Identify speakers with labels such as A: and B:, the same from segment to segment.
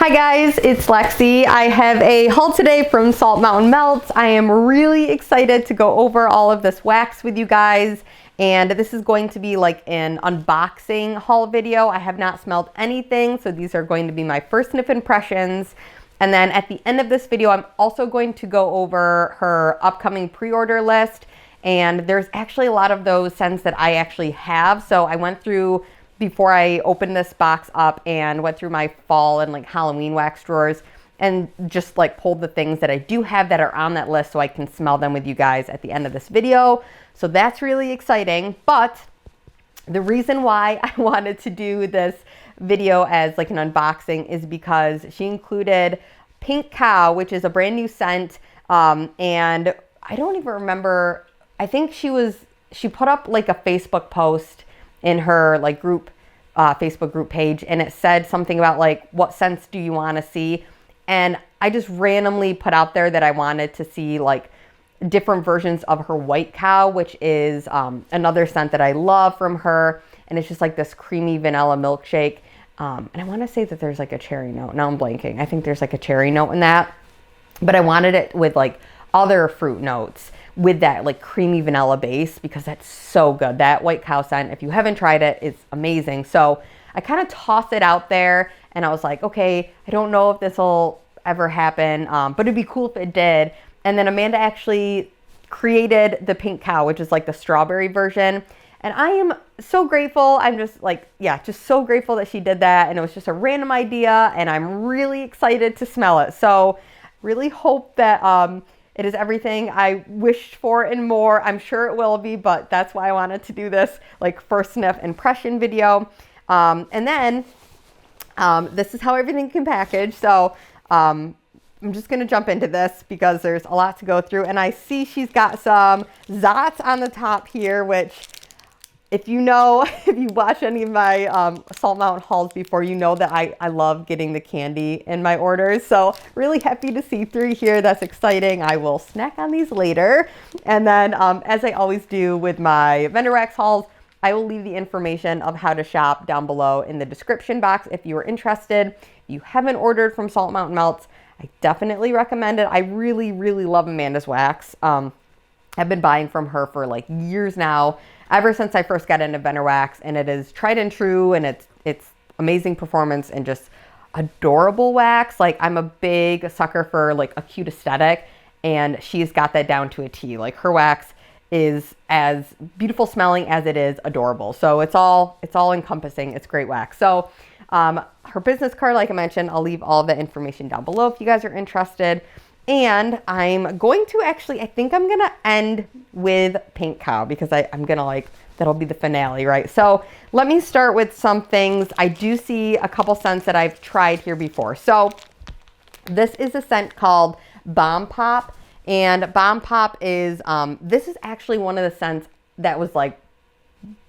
A: Hi guys, it's Lexi. I have a haul today from Salt Mountain Melts. I am really excited to go over all of this wax with you guys, and this is going to be like an unboxing haul video. I have not smelled anything, so these are going to be my first sniff impressions. And then at the end of this video, I'm also going to go over her upcoming pre-order list, and there's actually a lot of those scents that I actually have. So I went through before I opened this box up and went through my fall and like Halloween wax drawers and just like pulled the things that I do have that are on that list so I can smell them with you guys at the end of this video. So that's really exciting. But the reason why I wanted to do this video as like an unboxing is because she included Pink Cow, which is a brand new scent. And I don't even remember, I think she put up like a Facebook post in her like group, Facebook group page, and it said something about like, what scents do you want to see? And I just randomly put out there that I wanted to see like different versions of her White Cow, which is another scent that I love from her. And it's just like this creamy vanilla milkshake. And I want to say that there's like a cherry note. Now I'm blanking. I think there's like a cherry note in that, but I wanted it with like other fruit notes with that like creamy vanilla base because that's so good. That White Cow scent, if you haven't tried it, it's amazing. So I kind of tossed it out there and I was like, okay, I don't know if this will ever happen, but it'd be cool if it did. And then Amanda actually created the Pink Cow, which is like the strawberry version. And I am so grateful. I'm just like, yeah, just so grateful that she did that. And it was just a random idea and I'm really excited to smell it. So really hope that it is everything I wished for and more. I'm sure it will be, but that's why I wanted to do this like first sniff impression video. And then this is how everything can package. So I'm just gonna jump into this because there's a lot to go through. And I see she's got some Zots on the top here, which if you know, if you watch any of my Salt Mountain hauls before, you know that I love getting the candy in my orders. So really happy to see 3 here. That's exciting. I will snack on these later. And then as I always do with my vendor wax hauls, I will leave the information of how to shop down below in the description box if you are interested. If you haven't ordered from Salt Mountain Melts, I definitely recommend it. I really, really love Amanda's wax. I've been buying from her for like years now, ever since I first got into vendor wax, and it is tried and true, and it's amazing performance and just adorable wax. Like I'm a big sucker for like a cute aesthetic, and she's got that down to a T. Like her wax is as beautiful smelling as it is adorable. So it's all encompassing. It's great wax. So her business card, like I mentioned, I'll leave all the information down below if you guys are interested. And I'm going to actually, I think I'm going to end with Pink Cow because I'm going to like, that'll be the finale, right? So let me start with some things. I do see a couple scents that I've tried here before. So this is a scent called Bomb Pop. And Bomb Pop is, this is actually one of the scents that was like,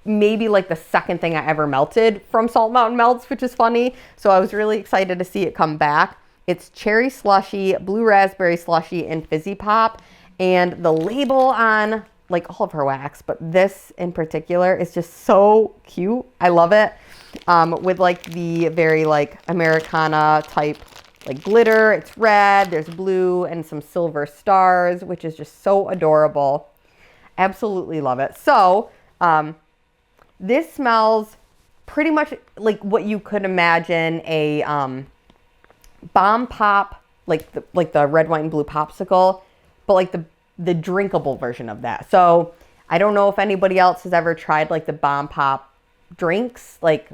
A: maybe like the second thing I ever melted from Salt Mountain Melts, which is funny. So I was really excited to see it come back. It's cherry slushy, blue raspberry slushy, and fizzy pop. And the label on like all of her wax, but this in particular is just so cute. I love it. With like the very like Americana type like glitter. It's red, there's blue, and some silver stars, which is just so adorable. Absolutely love it. So this smells pretty much like what you could imagine a Bomb Pop, like the red, white, and blue popsicle, but like the drinkable version of that. So I don't know if anybody else has ever tried like the Bomb Pop drinks, like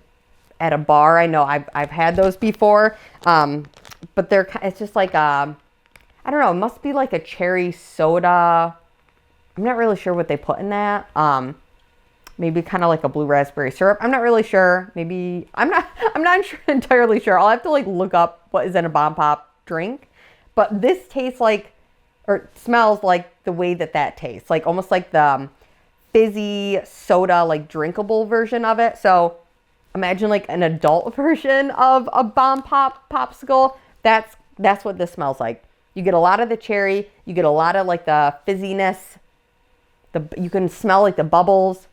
A: at a bar. I know I've had those before, but it's just like I don't know. It must be like a cherry soda. I'm not really sure what they put in that. Maybe kind of like a blue raspberry syrup. I'm not really sure. Maybe I'm not entirely sure. I'll have to like look up what is in a Bomb Pop drink. But this tastes like, or smells like the way that tastes, like almost like the fizzy soda, like drinkable version of it. So imagine like an adult version of a Bomb Pop popsicle. That's what this smells like. You get a lot of the cherry. You get a lot of like the fizziness. You can smell like the bubbles.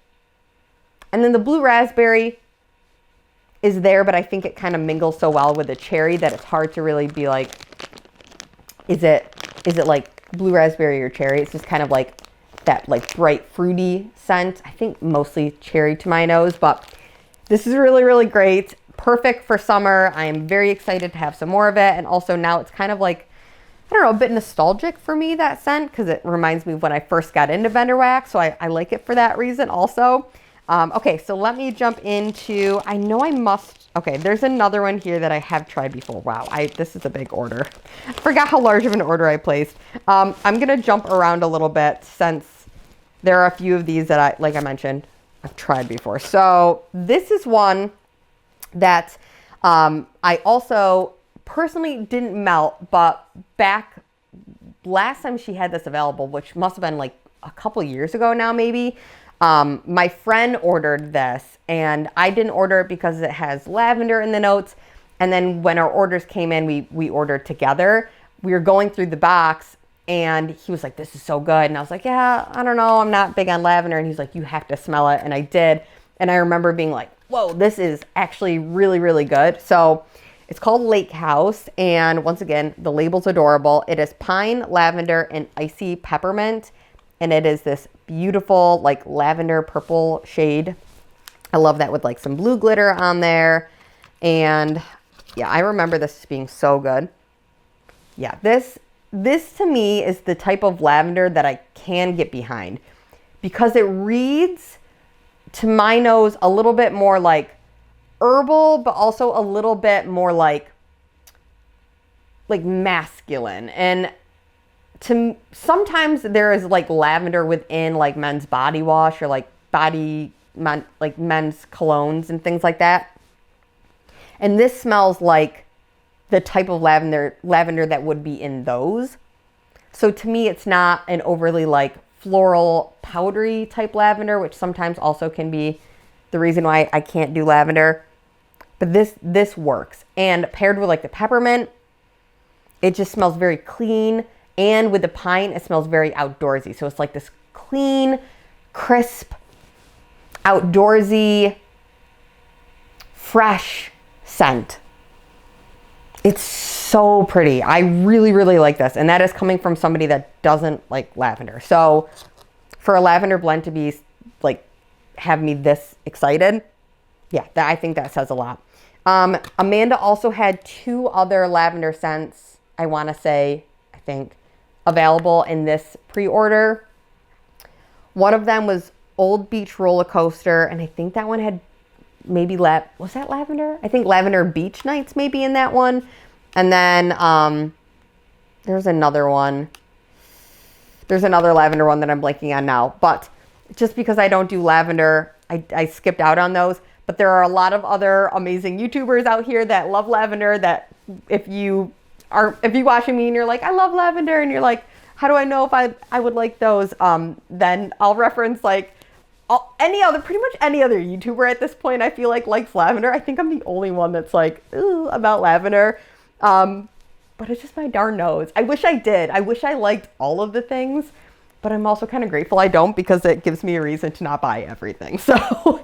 A: And then the blue raspberry, is there, but I think it kind of mingles so well with the cherry that it's hard to really be like, is it like blue raspberry or cherry? It's just kind of like that like bright fruity scent. I think mostly cherry to my nose, but this is really, really great. Perfect for summer. I am very excited to have some more of it. And also now it's kind of like, I don't know, a bit nostalgic for me, that scent, because it reminds me of when I first got into vendor wax. So I like it for that reason also. Okay, so let me jump into, I know I must, okay, there's another one here that I have tried before. Wow, this is a big order. I forgot how large of an order I placed. I'm going to jump around a little bit since there are a few of these that like I mentioned, I've tried before. So this is one that I also personally didn't melt, but back last time she had this available, which must have been like a couple years ago now maybe, my friend ordered this and I didn't order it because it has lavender in the notes. And then when our orders came in, we ordered together. We were going through the box and he was like, this is so good. And I was like, yeah, I don't know, I'm not big on lavender. And he's like, you have to smell it. And I did. And I remember being like, whoa, this is actually really, really good. So it's called Lake House. And once again, the label's adorable. It is pine, lavender, and icy peppermint. And it is this beautiful like lavender purple shade. I love that with like some blue glitter on there. And yeah, I remember this being so good. Yeah, this to me is the type of lavender that I can get behind because it reads to my nose a little bit more like herbal, but also a little bit more like masculine. And sometimes there is like lavender within like men's body wash or like men's colognes and things like that. And this smells like the type of lavender that would be in those. So to me, it's not an overly like floral powdery type lavender, which sometimes also can be the reason why I can't do lavender. But this works. And paired with like the peppermint, it just smells very clean. And with the pine, it smells very outdoorsy. So it's like this clean, crisp, outdoorsy, fresh scent. It's so pretty. I really, really like this. And that is coming from somebody that doesn't like lavender. So for a lavender blend to be like, have me this excited, yeah, I think that says a lot. Amanda also had 2 other lavender scents, I want to say, I think, available in this pre-order. One of them was Old Beach Roller Coaster, and I think that one had maybe was that lavender? I think Lavender Beach Nights maybe in that one. And then there's another one. There's another lavender one that I'm blanking on now. But just because I don't do lavender, I skipped out on those. But there are a lot of other amazing YouTubers out here that love lavender that if you watching me and you're like, I love lavender, and you're like, how do I know if I would like those? Then I'll reference like pretty much any other YouTuber at this point, I feel like likes lavender. I think I'm the only one that's like, ooh, about lavender. But it's just my darn nose. I wish I did. I wish I liked all of the things, but I'm also kind of grateful I don't because it gives me a reason to not buy everything. So,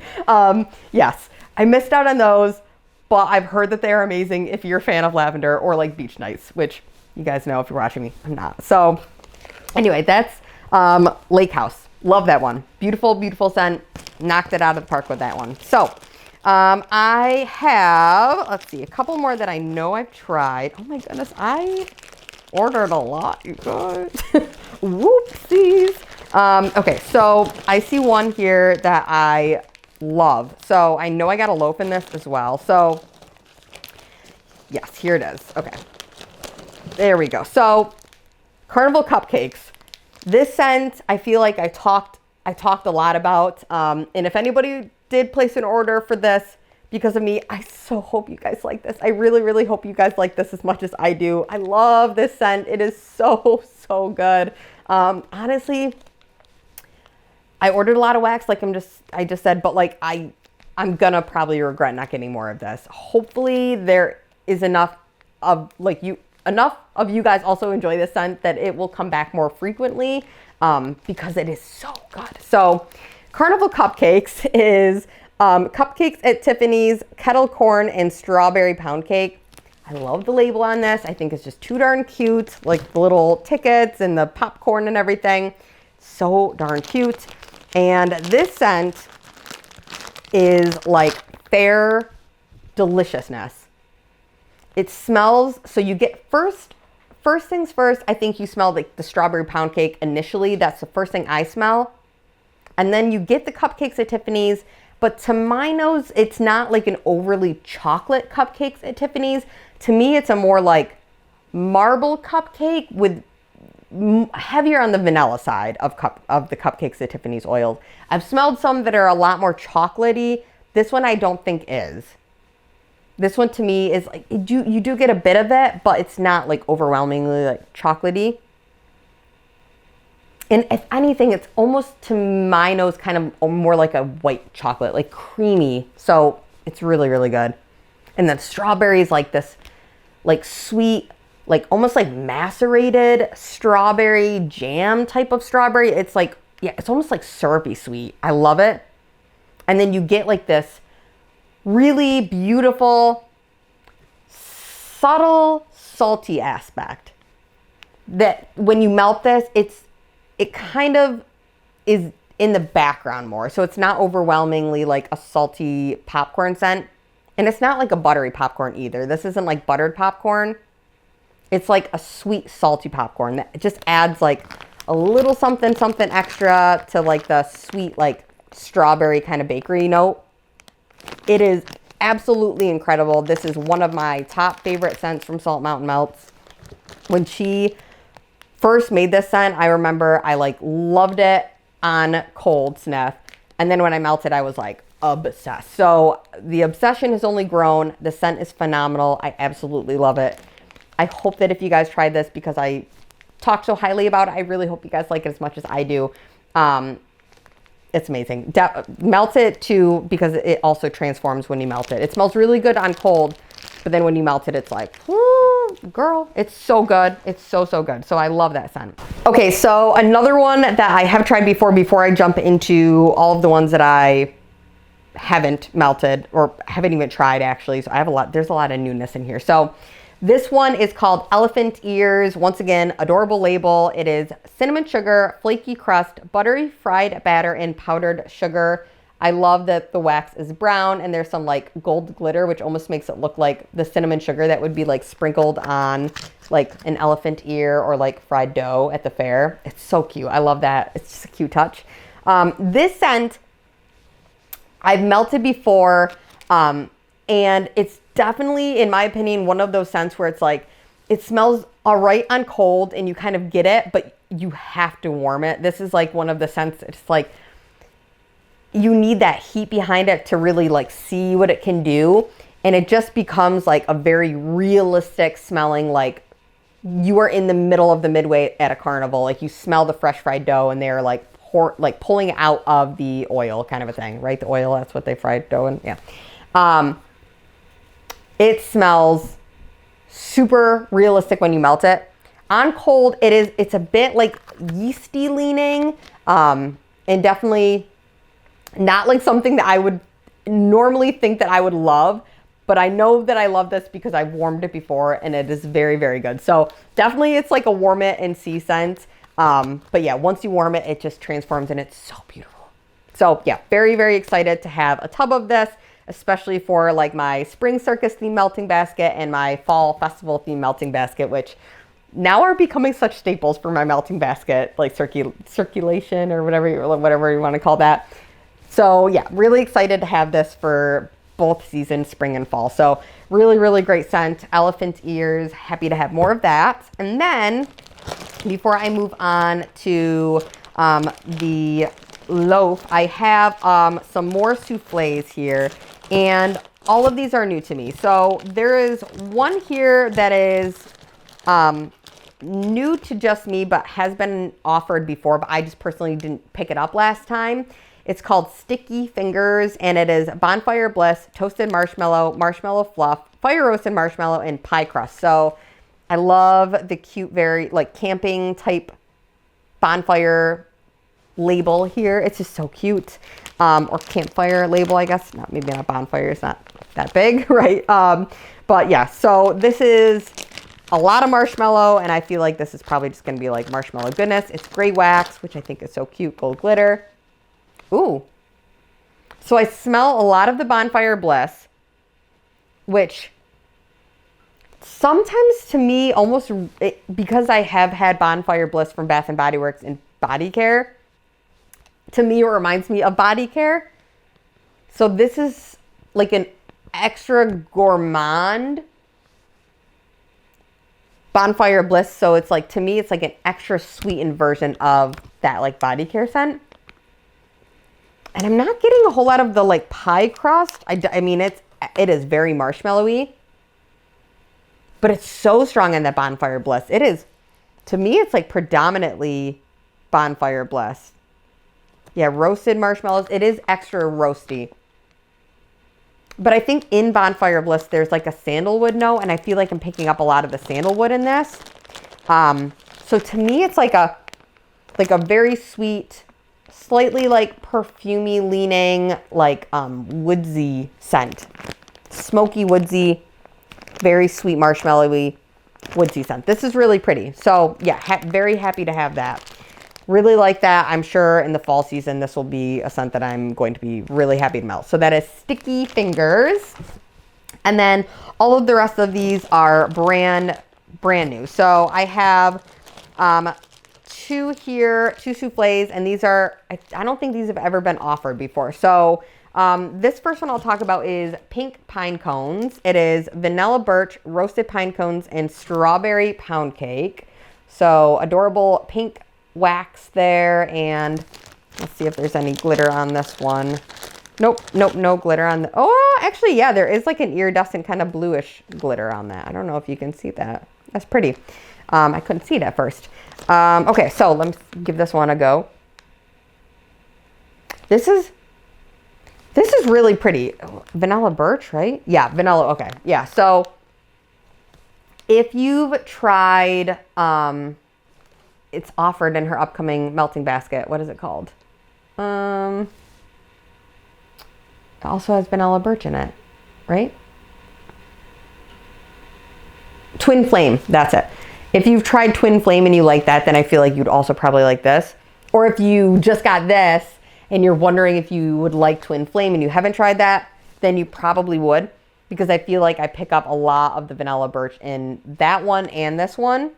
A: yes, I missed out on those, but I've heard that they are amazing if you're a fan of lavender or like beach nights, which you guys know if you're watching me, I'm not. So anyway, that's Lake House. Love that one. Beautiful, beautiful scent. Knocked it out of the park with that one. So I have, let's see, a couple more that I know I've tried. Oh my goodness, I ordered a lot, you guys. Whoopsies. Okay, so I see one here that I love. So I know I got a loaf in this as well. So yes, here it is. Okay, there we go. So Carnival Cupcakes. This scent, I feel like I talked a lot about. And if anybody did place an order for this because of me, I so hope you guys like this. I really, really hope you guys like this as much as I do. I love this scent. It is so, so good. Honestly, I ordered a lot of wax, like I just said, but like I'm gonna probably regret not getting more of this. Hopefully there is enough of you guys also enjoy this scent that it will come back more frequently because it is so good. So Carnival Cupcakes is Cupcakes at Tiffany's, kettle corn, and strawberry pound cake. I love the label on this. I think it's just too darn cute. Like the little tickets and the popcorn and everything. So darn cute. And this scent is like fair deliciousness. It smells, so you get first things first, I think you smell like the strawberry pound cake initially. That's the first thing I smell. And then you get the cupcakes at Tiffany's, but to my nose, it's not like an overly chocolate cupcakes at Tiffany's. To me, it's a more like marble cupcake with heavier on the vanilla side of the cupcakes at Tiffany's oils. I've smelled some that are a lot more chocolatey. This one I don't think is. This one to me is like, you do get a bit of it, but it's not like overwhelmingly like chocolatey. And if anything, it's almost to my nose kind of more like a white chocolate, like creamy. So it's really, really good. And then strawberries, like this, like sweet, like almost like macerated strawberry jam type of strawberry. It's like, yeah, it's almost like syrupy sweet. I love it. And then you get like this really beautiful, subtle, salty aspect that when you melt this, it kind of is in the background more. So it's not overwhelmingly like a salty popcorn scent. And it's not like a buttery popcorn either. This isn't like buttered popcorn. It's like a sweet, salty popcorn that just adds like a little something extra to like the sweet, like strawberry kind of bakery note. It is absolutely incredible. This is one of my top favorite scents from Salt Mountain Melts. When she first made this scent, I remember I like loved it on cold sniff. And then when I melted, I was like obsessed. So the obsession has only grown. The scent is phenomenal. I absolutely love it. I hope that if you guys try this, because I talk so highly about it, I really hope you guys like it as much as I do. It's amazing. Melt it too, because it also transforms when you melt it. It smells really good on cold, but then when you melt it, it's like, whoo, girl, it's so good. It's so, so good. So I love that scent. Okay, so another one that I have tried before I jump into all of the ones that I haven't melted or haven't even tried actually. So I have there's a lot of newness in here. So this one is called Elephant Ears. Once again, adorable label. It is cinnamon sugar, flaky crust, buttery fried batter, and powdered sugar. I love that the wax is brown and there's some like gold glitter, which almost makes it look like the cinnamon sugar that would be like sprinkled on like an elephant ear or like fried dough at the fair. It's so cute. I love that. It's just a cute touch. This scent I've melted before, and it's definitely, in my opinion, one of those scents where it's like, it smells all right on cold and you kind of get it, but you have to warm it. This is like one of the scents, it's like, you need that heat behind it to really like see what it can do. And it just becomes like a very realistic smelling, like you are in the middle of the midway at a carnival. Like you smell the fresh fried dough and they're like, pulling it out of the oil kind of a thing, right? The oil, that's what they fried dough in, yeah. It smells super realistic when you melt it. On cold, it's a bit like yeasty leaning, and definitely not like something that I would normally think that I would love, but I know that I love this because I've warmed it before and it is very, very good. So definitely it's like a warm it and see scent. But yeah, once you warm it, it just transforms and it's so beautiful. So yeah, very, very excited to have a tub of this, especially for like my spring circus theme melting basket and my fall festival theme melting basket, which now are becoming such staples for my melting basket, like circulation or whatever you want to call that. So yeah, really excited to have this for both seasons, spring and fall. So really, really great scent. Elephant ears, happy to have more of that. And then before I move on to the loaf, I have some more souffles here, and all of these are new to me. So there is one here that is new to just me, but has been offered before, but I just personally didn't pick it up last time. It's called Sticky Fingers, and it is Bonfire Bliss, toasted marshmallow, marshmallow fluff, fire roasted marshmallow, and pie crust. So I love the cute, very like camping type bonfire label here. It's just so cute. Or campfire label, I guess. Not, maybe not bonfire. It's not that big, right? But yeah, so this is a lot of marshmallow, and I feel like this is probably just going to be like marshmallow goodness. It's gray wax, which I think is so cute. Gold glitter. Ooh. So I smell a lot of the Bonfire Bliss, which sometimes to me almost, because I have had Bonfire Bliss from Bath and Body Works and body care, to me it reminds me of body care. So this is like an extra gourmand Bonfire Bliss. So it's like, to me, it's like an extra sweetened version of that like body care scent. And I'm not getting a whole lot of the like pie crust. I mean, it is very marshmallowy, but it's so strong in that Bonfire Bliss. It is, to me, it's like predominantly Bonfire Bliss. Yeah, roasted marshmallows. It is extra roasty. But I think in Bonfire Bliss, there's like a sandalwood note, and I feel like I'm picking up a lot of the sandalwood in this. So to me, it's like a very sweet, slightly like perfumey leaning, like woodsy scent. Smoky, woodsy, very sweet marshmallowy, woodsy scent. This is really pretty. So yeah, very happy to have that. Really like that. I'm sure in the fall season, this will be a scent that I'm going to be really happy to melt. So that is Sticky Fingers. And then all of the rest of these are brand new. So I have two here, two souffles, and these are, I don't think these have ever been offered before. So this first one I'll talk about is Pink Pine Cones. It is vanilla birch, roasted pine cones, and strawberry pound cake. So adorable pink wax there, and let's see if there's any glitter on this one. Nope, no glitter on the, oh, actually, yeah, there is like an iridescent kind of bluish glitter on that. I don't know if you can see that. That's pretty. I couldn't see it at first. Okay, so let me give this one a go. This is really pretty. Vanilla birch, right? Yeah, vanilla, okay. Yeah, so if you've tried, it's offered in her upcoming melting basket. What is it called? It also has vanilla birch in it, right? Twin Flame, that's it. If you've tried Twin Flame and you like that, then I feel like you'd also probably like this. Or if you just got this and you're wondering if you would like Twin Flame and you haven't tried that, then you probably would, because I feel like I pick up a lot of the vanilla birch in that one and this one.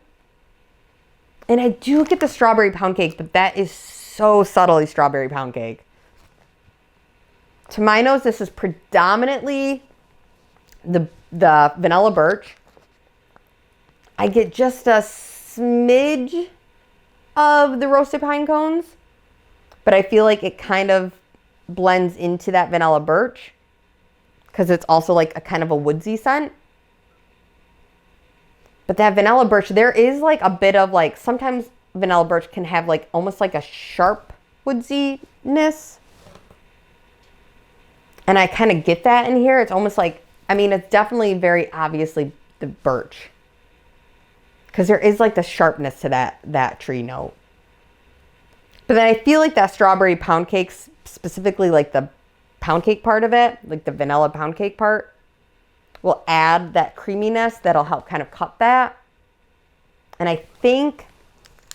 A: And I do get the strawberry pound cake, but that is so subtly strawberry pound cake. To my nose, this is predominantly the vanilla birch. I get just a smidge of the roasted pine cones, but I feel like it kind of blends into that vanilla birch because it's also like a kind of a woodsy scent. But that vanilla birch, there is like a bit of like, sometimes vanilla birch can have like almost like a sharp woodsiness. And I kind of get that in here. It's almost like, I mean, it's definitely very obviously the birch, because there is like the sharpness to that tree note. But then I feel like that strawberry pound cake, specifically like the pound cake part of it, like the vanilla pound cake part, will add that creaminess that'll help kind of cut that. And I think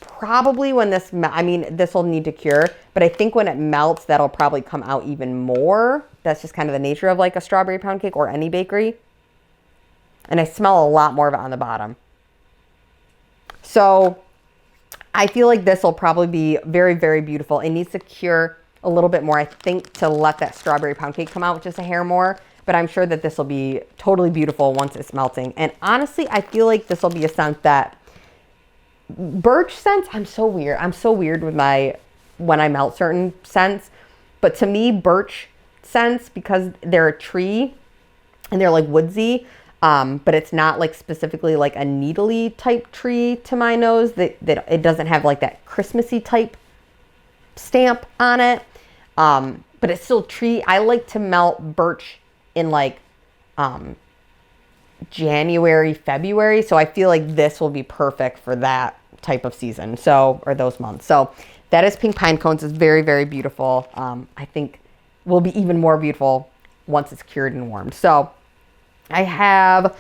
A: probably when this, I mean, this will need to cure, but I think when it melts, that'll probably come out even more. That's just kind of the nature of like a strawberry pound cake or any bakery. And I smell a lot more of it on the bottom. So I feel like this will probably be very, very beautiful. It needs to cure a little bit more, I think, to let that strawberry pound cake come out just a hair more. But I'm sure that this will be totally beautiful once it's melting. And honestly, I feel like this will be a scent that, birch scents, I'm so weird. I'm so weird with when I melt certain scents. But to me, birch scents, because they're a tree and they're like woodsy, but it's not like specifically like a needly type tree to my nose, that it doesn't have like that Christmassy type stamp on it. But it's still tree. I like to melt birch in like January, February. So I feel like this will be perfect for that type of season. So, or those months. So That is pink pine cones. It's very, very beautiful. I think will be even more beautiful once it's cured and warmed. So I have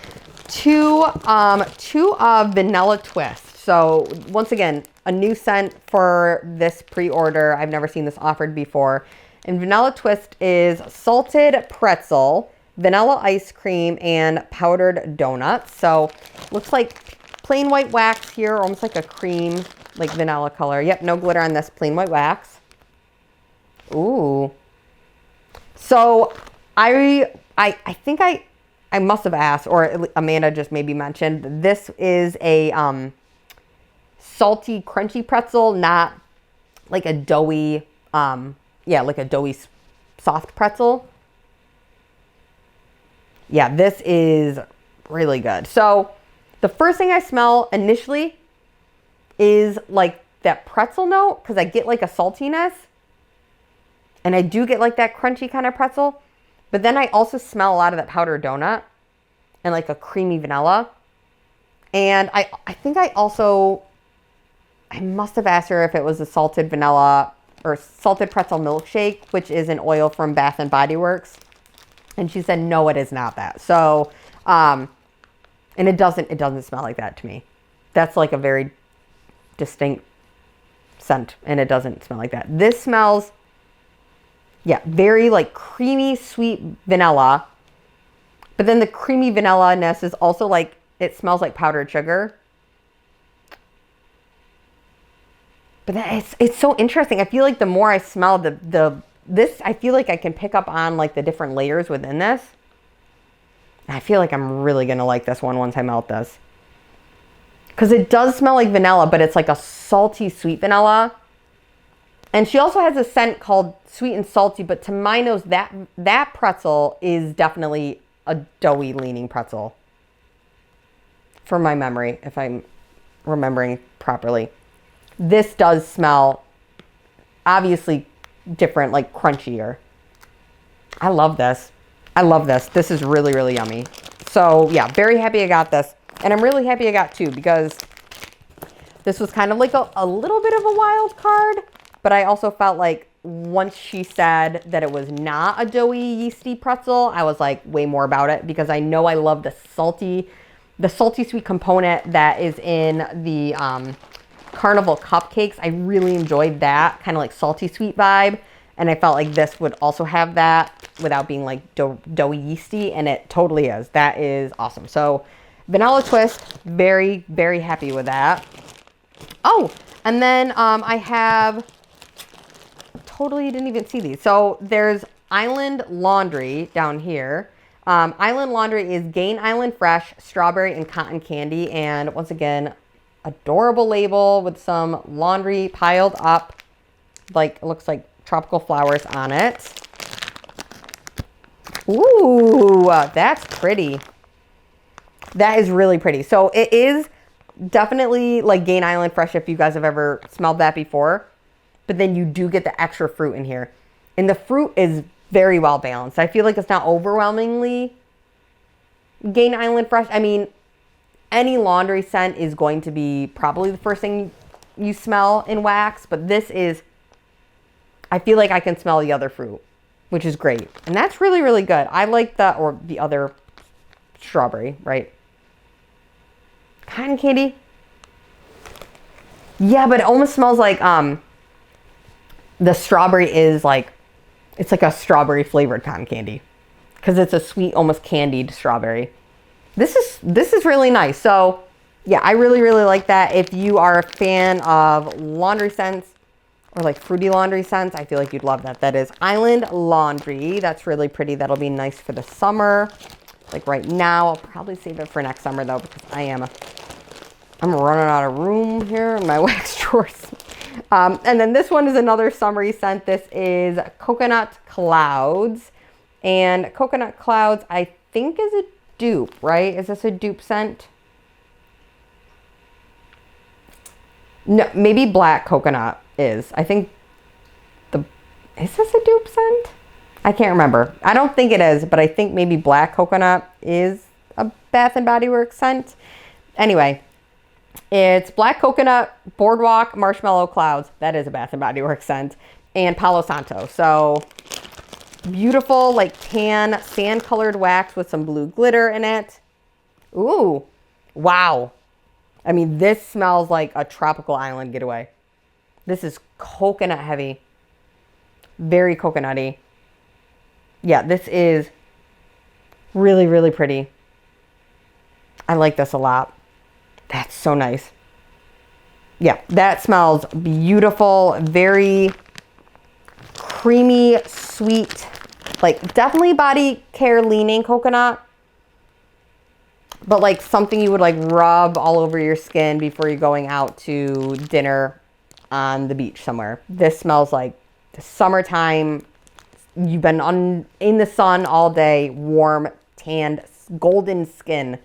A: two of Vanilla Twist. So once again, a new scent for this pre-order. I've never seen this offered before. And Vanilla Twist is salted pretzel, vanilla ice cream, and powdered donuts. So looks like plain white wax here, almost like a cream, like vanilla color. Yep, no glitter on this, plain white wax. Ooh. So I think I must have asked, or Amanda just maybe mentioned, this is a salty, crunchy pretzel, not like a doughy, like a doughy soft pretzel. Yeah, this is really good. So the first thing I smell initially is like that pretzel note, because I get like a saltiness, and I do get like that crunchy kind of pretzel. But then I also smell a lot of that powdered donut and like a creamy vanilla. And I think I must have asked her if it was a salted vanilla or salted pretzel milkshake, which is an oil from Bath and Body Works. And she said, no, it is not that. So, and it doesn't smell like that to me. That's like a very distinct scent, and it doesn't smell like that. This smells, yeah, very like creamy, sweet vanilla. But then the creamy vanilla-ness is also like, it smells like powdered sugar. But then it's so interesting. I feel like the more I smell this, I feel like I can pick up on like the different layers within this. And I feel like I'm really going to like this one once I melt this. Because it does smell like vanilla, but it's like a salty, sweet vanilla. And she also has a scent called sweet and salty, but to my nose, that pretzel is definitely a doughy leaning pretzel. From my memory, if I'm remembering properly. This does smell obviously different, like crunchier. I love this. I love this. This is really, really yummy. So yeah, very happy I got this. And I'm really happy I got two, because this was kind of like a little bit of a wild card. But I also felt like once she said that it was not a doughy, yeasty pretzel, I was like way more about it, because I know I love the salty sweet component that is in the Carnival cupcakes. I really enjoyed that kind of like salty sweet vibe. And I felt like this would also have that without being like doughy yeasty, and it totally is. That is awesome. So Vanilla Twist, very, very happy with that. Oh, and then I have, totally didn't even see these. So there's Island Laundry down here. Island Laundry is Gain Island Fresh, strawberry and cotton candy. And once again, adorable label with some laundry piled up, like it looks like tropical flowers on it. Ooh, that's pretty. That is really pretty. So it is definitely like Gain Island Fresh, if you guys have ever smelled that before. But then you do get the extra fruit in here. And the fruit is very well balanced. I feel like it's not overwhelmingly Gain Island Fresh. I mean, any laundry scent is going to be probably the first thing you smell in wax. But this is, I feel like I can smell the other fruit, which is great. And that's really, really good. I like the, or the other strawberry, right? Cotton candy. Yeah, but it almost smells like the strawberry is like, it's like a strawberry flavored cotton candy, because it's a sweet, almost candied strawberry. This is really nice. So yeah, I really, really like that. If you are a fan of laundry scents or like fruity laundry scents, I feel like you'd love that. That is Island Laundry. That's really pretty. That'll be nice for the summer. Like right now, I'll probably save it for next summer though, because I'm running out of room here in my wax drawers. And then this one is another summery scent. This is Coconut Clouds. And Coconut Clouds, I think, is a dupe, right? Is this a dupe scent? No, maybe Black Coconut is. I think is this a dupe scent? I can't remember. I don't think it is, but I think maybe Black Coconut is a Bath and Body Works scent. Anyway, It's black coconut, boardwalk, marshmallow clouds. That is a Bath and Body Works scent. And Palo Santo. So beautiful, like tan sand colored wax with some blue glitter in it. Ooh, wow. I mean, this smells like a tropical island getaway. This is coconut heavy. Very coconutty. Yeah, this is really, really pretty. I like this a lot. That's so nice. Yeah, that smells beautiful. Very creamy, sweet, like definitely body care leaning coconut, but like something you would like rub all over your skin before you're going out to dinner on the beach somewhere. This smells like the summertime. You've been in the sun all day, warm, tanned, golden skin,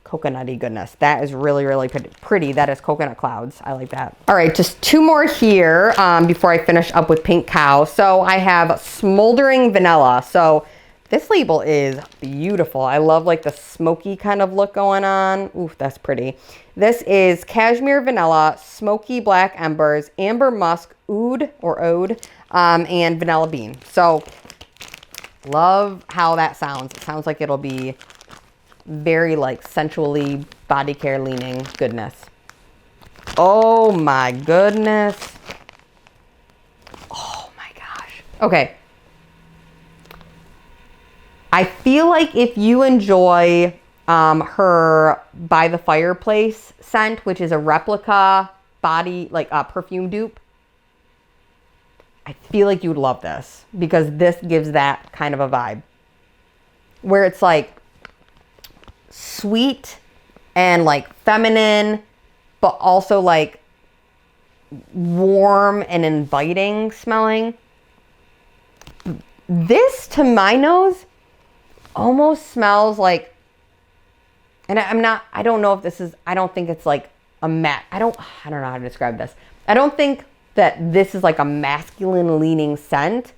A: coconutty goodness. That is really, really pretty. That is coconut clouds. I like that. All right, just two more here before I finish up with Pink Cow. So I have Smoldering Vanilla. So this label is beautiful. I love like the smoky kind of look going on. Ooh, that's pretty. This is Cashmere Vanilla, Smoky Black Embers, Amber Musk, Oud or Ode, and Vanilla Bean. So love how that sounds. It sounds like it'll be very like sensually body care leaning goodness. Oh my goodness. Oh my gosh. Okay. I feel like if you enjoy her By the Fireplace scent, which is a replica body, like a perfume dupe, I feel like you would love this because this gives that kind of a vibe where it's like sweet and like feminine, but also like warm and inviting smelling. This, to my nose, almost smells like, and I don't know if this is, I don't think it's like a matte, I don't know how to describe this. I don't think that this is like a masculine leaning scent,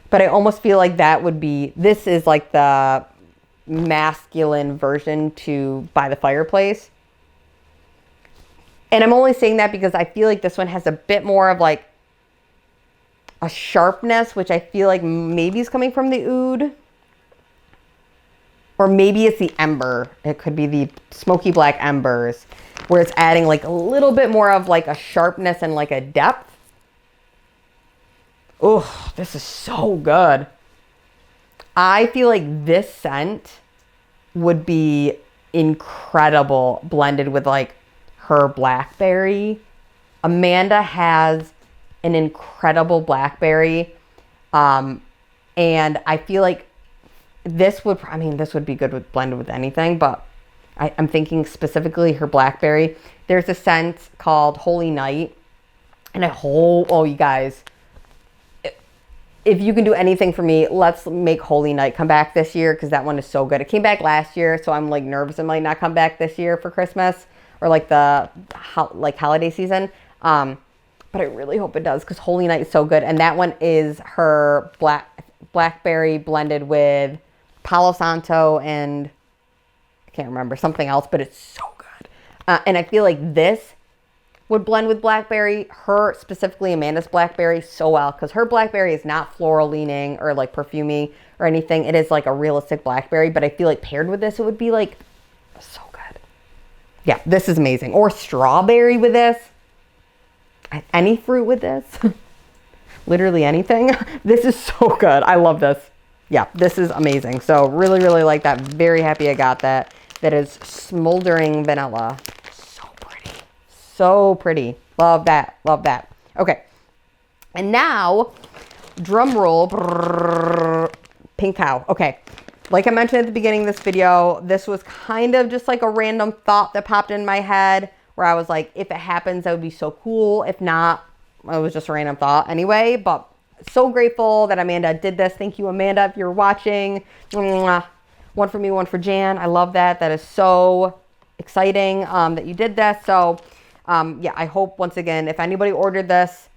A: but I almost feel like that would be, this is like the masculine version to By the Fireplace. And I'm only saying that because I feel like this one has a bit more of like a sharpness, which I feel like maybe is coming from the oud. Or maybe it's the ember. It could be the smoky black embers where it's adding like a little bit more of like a sharpness and like a depth. Oh, this is so good. I feel like this scent would be incredible blended with like her blackberry. Amanda has an incredible blackberry. And I feel like this would, I mean, this would be good with blended with anything, but I'm thinking specifically her blackberry. There's a scent called Holy Night. And oh, you guys, if you can do anything for me, let's make Holy Night come back this year because that one is so good. It came back last year, so I'm like nervous it might not come back this year for Christmas or like the holiday season. But I really hope it does because Holy Night is so good. And that one is her blackberry blended with Palo Santo and I can't remember something else, but it's so good. And I feel like this would blend with blackberry, her specifically Amanda's blackberry so well because her blackberry is not floral leaning or like perfumey or anything. It is like a realistic blackberry, but I feel like paired with this, it would be like so good. Yeah, this is amazing. Or strawberry with this. Any fruit with this. Literally anything. This is so good. I love this. Yeah, this is amazing. So really, really like that. Very happy I got that. That is Smoldering Vanilla. So pretty. So pretty. Love that. Love that. Okay. And now, drum roll. Pink Cow. Okay. Like I mentioned at the beginning of this video, this was kind of just like a random thought that popped in my head where I was like, if it happens, that would be so cool. If not, it was just a random thought anyway, but so grateful that Amanda did this. Thank you, Amanda, if you're watching. One for me, one for Jan. I love that. That is so exciting that you did this. So yeah, I hope once again, if anybody ordered this,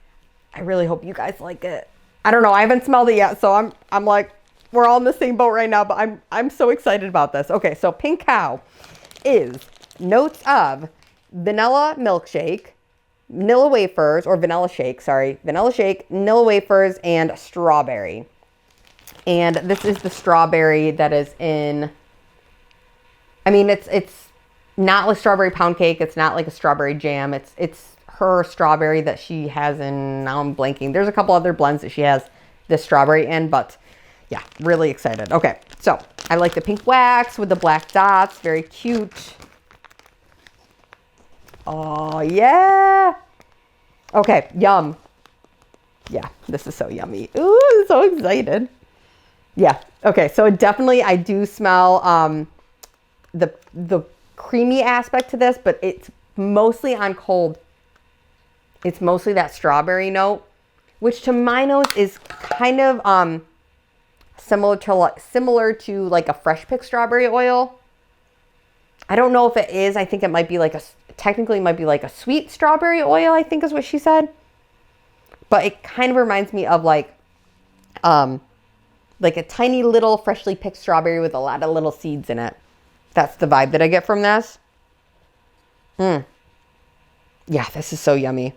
A: I really hope you guys like it. I don't know. I haven't smelled it yet. So I'm like, we're all in the same boat right now, but I'm so excited about this. Okay. So Pink Cow is notes of vanilla milkshake, vanilla wafers, or vanilla shake, sorry, vanilla shake, vanilla wafers, and strawberry. And this is the strawberry that is in, I mean, it's not like strawberry pound cake. It's not like a strawberry jam. It's her strawberry that she has in, now I'm blanking. There's a couple other blends that she has this strawberry in, but yeah, really excited. Okay, so I like the pink wax with the black dots. Very cute. Oh, yeah. Okay, yum. Yeah, this is so yummy. Ooh, I'm so excited. Yeah, okay, so definitely I do smell the creamy aspect to this, but it's mostly on cold. It's mostly that strawberry note, which to my nose is kind of similar to like a fresh pick strawberry oil. I don't know if it is. I think it might be like technically it might be like a sweet strawberry oil, I think is what she said. But it kind of reminds me of like a tiny little freshly picked strawberry with a lot of little seeds in it. That's the vibe that I get from this. Yeah, this is so yummy.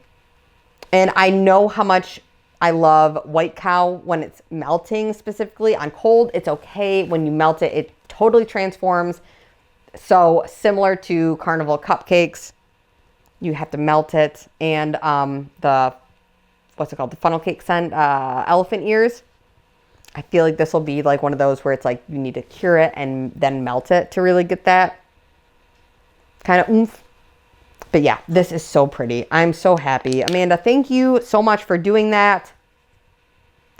A: And I know how much I love White Cow when it's melting, specifically on cold. It's okay. When you melt it, it totally transforms. So similar to Carnival cupcakes, you have to melt it. And what's it called? The funnel cake scent, elephant ears. I feel like this will be like one of those where it's like you need to cure it and then melt it to really get that kind of oomph. But yeah, this is so pretty. I'm so happy. Amanda, thank you so much for doing that.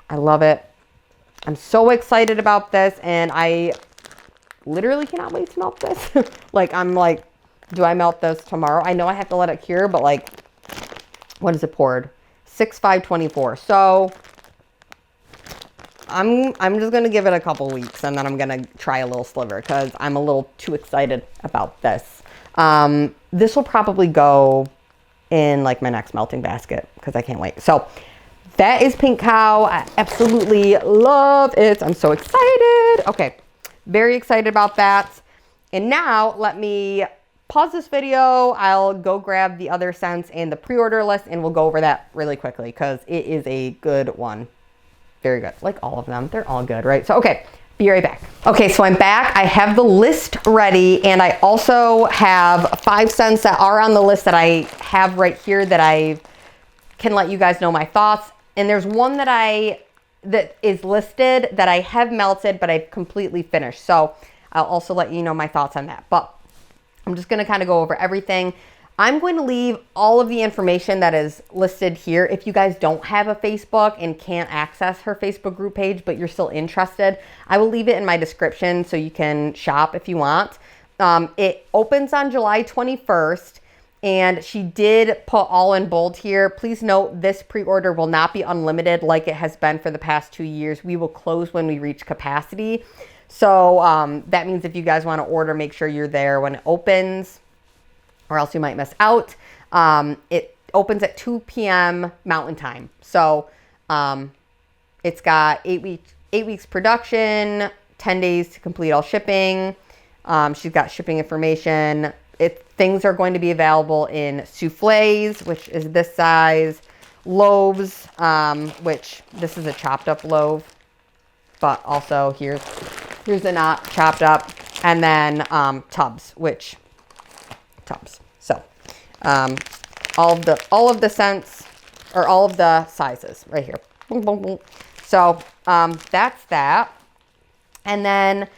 A: I love it. I'm so excited about this, and I literally cannot wait to melt this. Like, I'm like, do I melt this tomorrow? I know I have to let it cure, but like, what is it poured? 6/5/24. So I'm just going to give it a couple weeks, and then I'm going to try a little sliver because I'm a little too excited about this. This will probably go in like my next melting basket because I can't wait. So that is Pink Cow. I absolutely love it. I'm so excited. Okay. Very excited about that. And now let me pause this video. I'll go grab the other scents and the pre-order list, and we'll go over that really quickly because it is a good one. Very good. Like all of them. They're all good, right? So, okay. Be right back. Okay, so I'm back. I have the list ready, and I also have 5 scents that are on the list that I have right here that I can let you guys know my thoughts. And there's one that is listed that I have melted, but I've completely finished. So I'll also let you know my thoughts on that. But I'm just going to kind of go over everything. I'm going to leave all of the information that is listed here. If you guys don't have a Facebook and can't access her Facebook group page, but you're still interested, I will leave it in my description so you can shop if you want. It opens on July 21st, and she did put all in bold here. Please note this pre-order will not be unlimited like it has been for the past 2 years. We will close when we reach capacity. So that means if you guys want to order, make sure you're there when it opens, or else you might miss out. It opens at 2 p.m. Mountain Time. So it's got 8 weeks production, 10 days to complete all shipping. She's got shipping information. Things are going to be available in souffles, which is this size, loaves, which this is a chopped up loaf, but also here's a not chopped up, and then tubs. So all of the scents, or all of the sizes right here. Boom, boom, boom. So that's that. And then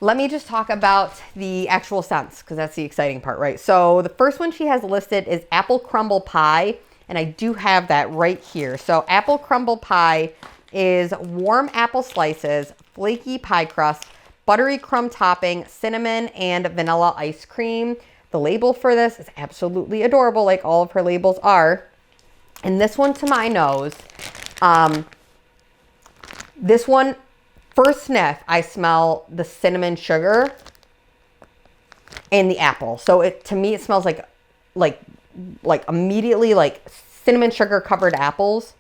A: let me just talk about the actual scents, because that's the exciting part, right? So the first one she has listed is apple crumble pie, and I do have that right here. So apple crumble pie is warm apple slices, flaky pie crust, buttery crumb topping, cinnamon, and vanilla ice cream. The label for this is absolutely adorable, like all of her labels are. And this one, to my nose, this one, first sniff, I smell the cinnamon sugar and the apple. So to me, it smells like immediately like cinnamon sugar covered apples.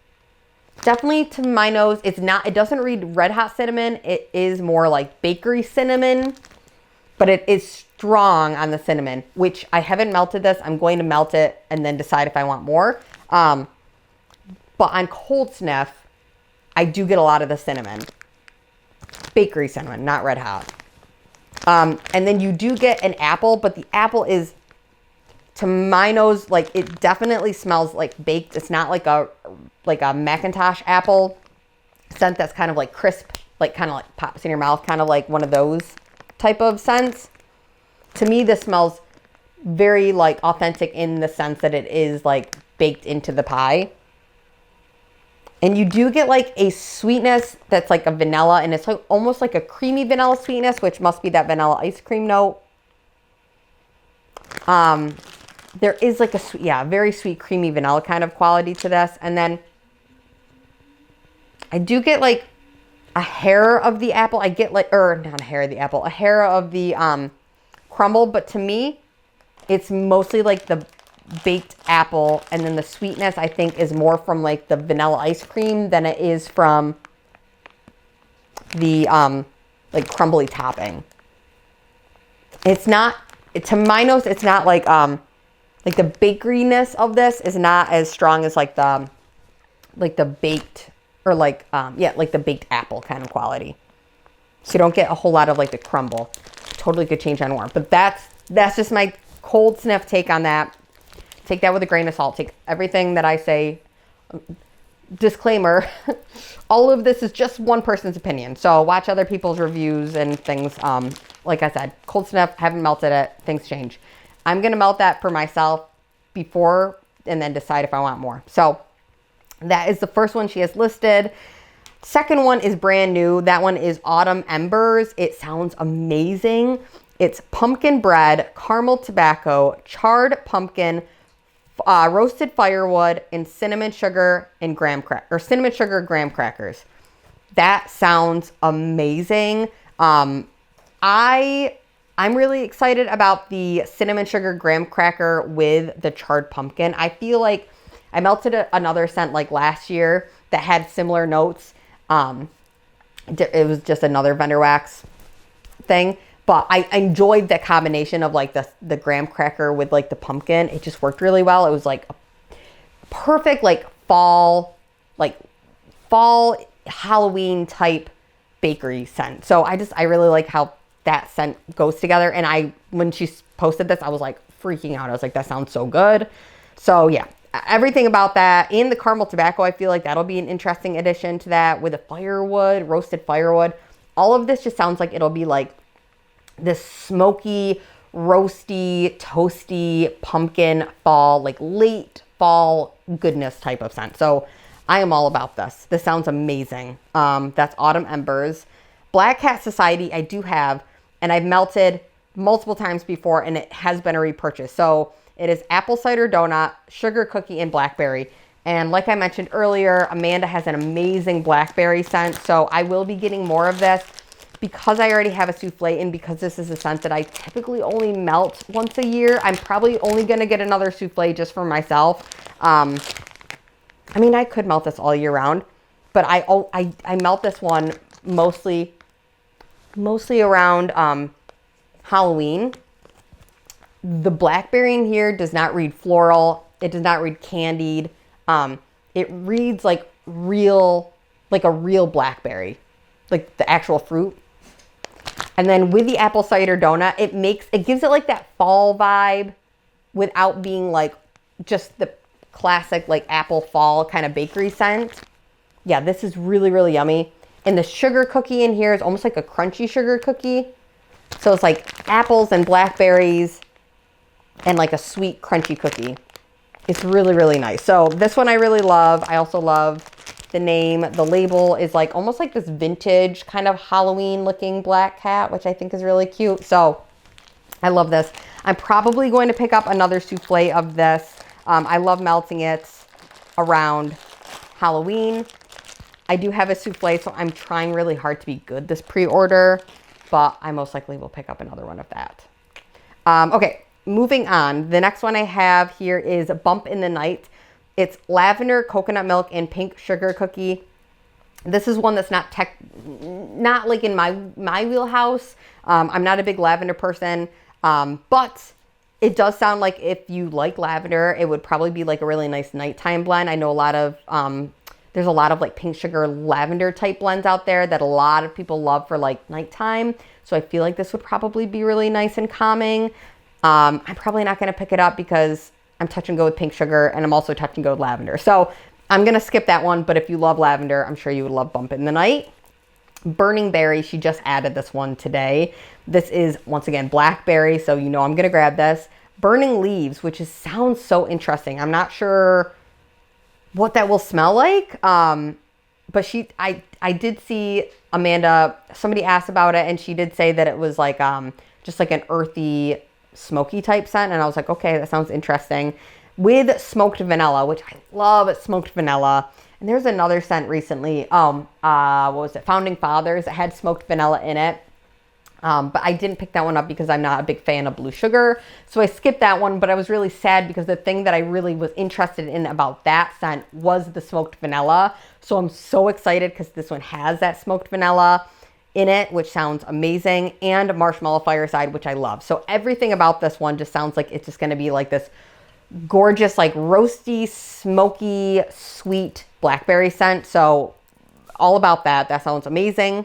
A: Definitely to my nose, it doesn't read red hot cinnamon. It is more like bakery cinnamon, but it is strong on the cinnamon, which I haven't melted this. I'm going to melt it and then decide if I want more. But on cold sniff, I do get a lot of the cinnamon. Bakery cinnamon, not red hot. And then you do get an apple, but the apple is, to my nose, like it definitely smells like baked. It's not like a Macintosh apple scent that's kind of like crisp, like kind of like pops in your mouth, kind of like one of those type of scents. To me, this smells very like authentic in the sense that it is like baked into the pie. And you do get like a sweetness that's like a vanilla, and it's like almost like a creamy vanilla sweetness, which must be that vanilla ice cream note. There is like a sweet, yeah, very sweet, creamy vanilla kind of quality to this. And then I do get like a hair of the apple. I get like, or not a hair of the apple, a hair of the crumble. But to me, it's mostly like the baked apple, and then the sweetness I think is more from like the vanilla ice cream than it is from the like crumbly topping. It's not, to my nose, it's not like the bakeryness of this is not as strong as like the baked, or like yeah, like the baked apple kind of quality. So you don't get a whole lot of like the crumble. Totally could change on warm, but that's just my cold sniff take on that. Take that with a grain of salt. Take everything that I say. Disclaimer, all of this is just one person's opinion. So watch other people's reviews and things. Like I said, cold sniff, haven't melted it. Things change. I'm going to melt that for myself before and then decide if I want more. So that is the first one she has listed. Second one is brand new. That one is Autumn Embers. It sounds amazing. It's pumpkin bread, caramel tobacco, charred pumpkin, roasted firewood, and cinnamon sugar and cinnamon sugar graham crackers. That sounds amazing. I'm really excited about the cinnamon sugar graham cracker with the charred pumpkin. I feel like I melted another scent like last year that had similar notes. It was just another vendor wax thing. But I enjoyed the combination of like the graham cracker with like the pumpkin. It just worked really well. It was like a perfect like fall Halloween type bakery scent. So I really like how that scent goes together. And when she posted this, I was like freaking out. I was like, that sounds so good. So yeah, everything about that. And the caramel tobacco, I feel like that'll be an interesting addition to that with the firewood, roasted firewood. All of this just sounds like it'll be like this smoky, roasty, toasty, pumpkin fall, like late fall goodness type of scent. So I am all about this. This sounds amazing. That's Autumn Embers. Black Cat Society I do have, and I've melted multiple times before, and it has been a repurchase. So it is apple cider donut, sugar cookie, and blackberry. And like I mentioned earlier, Amanda has an amazing blackberry scent. So I will be getting more of this. Because I already have a souffle, and because this is a scent that I typically only melt once a year, I'm probably only going to get another souffle just for myself. I mean, I could melt this all year round, but I melt this one mostly around Halloween. The blackberry in here does not read floral. It does not read candied. It reads like a real blackberry, like the actual fruit. And then with the apple cider donut, it gives it like that fall vibe without being like just the classic like apple fall kind of bakery scent. Yeah, this is really, really yummy. And the sugar cookie in here is almost like a crunchy sugar cookie. So it's like apples and blackberries and like a sweet crunchy cookie. It's really, really nice. So this one I really love. I also love the name. The label is like almost like this vintage kind of Halloween looking black cat, which I think is really cute. So I love this. I'm probably going to pick up another souffle of this. I love melting it around Halloween. I do have a souffle, so I'm trying really hard to be good this pre-order, but I most likely will pick up another one of that. Okay, moving on. The next one I have here is Bump in the Night. It's lavender, coconut milk, and pink sugar cookie. This is one that's not like in my wheelhouse. I'm not a big lavender person. But it does sound like if you like lavender, it would probably be like a really nice nighttime blend. I know a lot of, there's a lot of like pink sugar lavender type blends out there that a lot of people love for like nighttime. So I feel like this would probably be really nice and calming. I'm probably not going to pick it up because I'm touch and go with pink sugar and I'm also touch and go with lavender. So I'm going to skip that one. But if you love lavender, I'm sure you would love Bump in the Night. Burning Berry, she just added this one today. This is, once again, blackberry, so you know I'm going to grab this. Burning Leaves, which sounds so interesting. I'm not sure what that will smell like, but I did see Amanda, somebody asked about it, and she did say that it was like just like an earthy, smoky type scent, and I was like, okay, that sounds interesting. With smoked vanilla, which I love smoked vanilla. And there's another scent recently. What was it? Founding Fathers. It had smoked vanilla in it. But I didn't pick that one up because I'm not a big fan of blue sugar. So I skipped that one, but I was really sad because the thing that I really was interested in about that scent was the smoked vanilla. So I'm so excited because this one has that smoked vanilla in it, which sounds amazing, and Marshmallow Fireside, which I love. So everything about this one just sounds like it's just going to be like this gorgeous, like roasty, smoky, sweet blackberry scent. So all about that. That sounds amazing.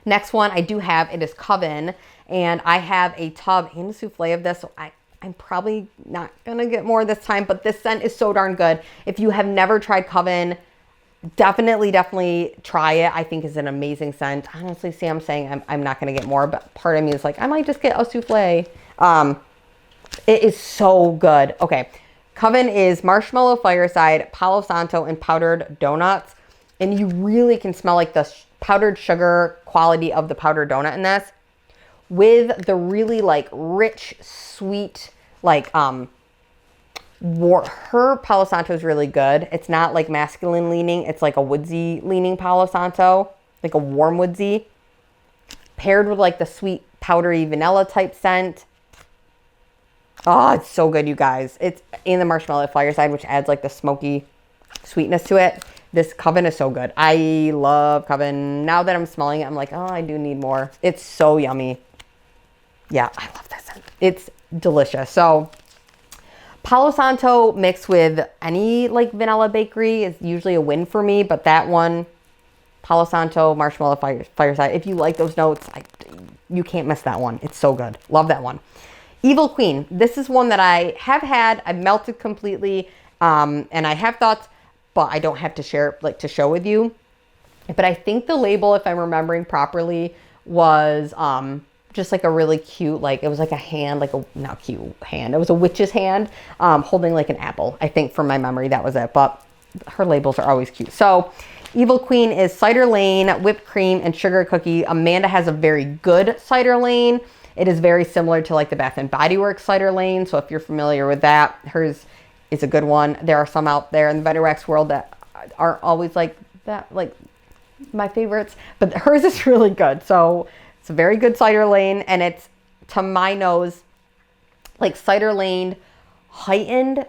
A: Next one I do have, it is Coven, and I have a tub and a souffle of this. So I'm probably not gonna get more this time, but this scent is so darn good. If you have never tried Coven, definitely try it. I think is an amazing scent. Honestly, see, I'm saying I'm not gonna get more, but part of me is like, I might just get a souffle. It is so good. Okay, Coven is Marshmallow Fireside, Palo Santo, and powdered donuts. And you really can smell like the powdered sugar quality of the powdered donut in this with the really like rich, sweet, like, her Palo Santo is really good. It's not like masculine leaning. It's like a woodsy leaning Palo Santo, like a warm woodsy, paired with like the sweet powdery vanilla type scent. Oh, it's so good, you guys. It's in the Marshmallow Fireside, which adds like the smoky sweetness to it. This Coven is so good. I love Coven. Now that I'm smelling it, I'm like, oh, I do need more. It's so yummy. Yeah, I love this scent. It's delicious. So Palo Santo mixed with any like vanilla bakery is usually a win for me, but that one, Palo Santo, Marshmallow Fireside, if you like those notes, you can't miss that one. It's so good. Love that one. Evil Queen. This is one that I have had. I've melted completely, and I have thoughts, but I don't have to share, like to show with you. But I think the label, if I'm remembering properly, was just like a really cute, like it was like a hand, like a not cute hand. It was a witch's hand holding like an apple. I think from my memory that was it. But her labels are always cute. So Evil Queen is cider lane, whipped cream, and sugar cookie. Amanda has a very good cider lane. It is very similar to like the Bath and Body Works cider lane. So if you're familiar with that, hers is a good one. There are some out there in the Veterex world that aren't always like that, like my favorites, but hers is really good. So it's a very good cider lane, and it's, to my nose, like cider lane heightened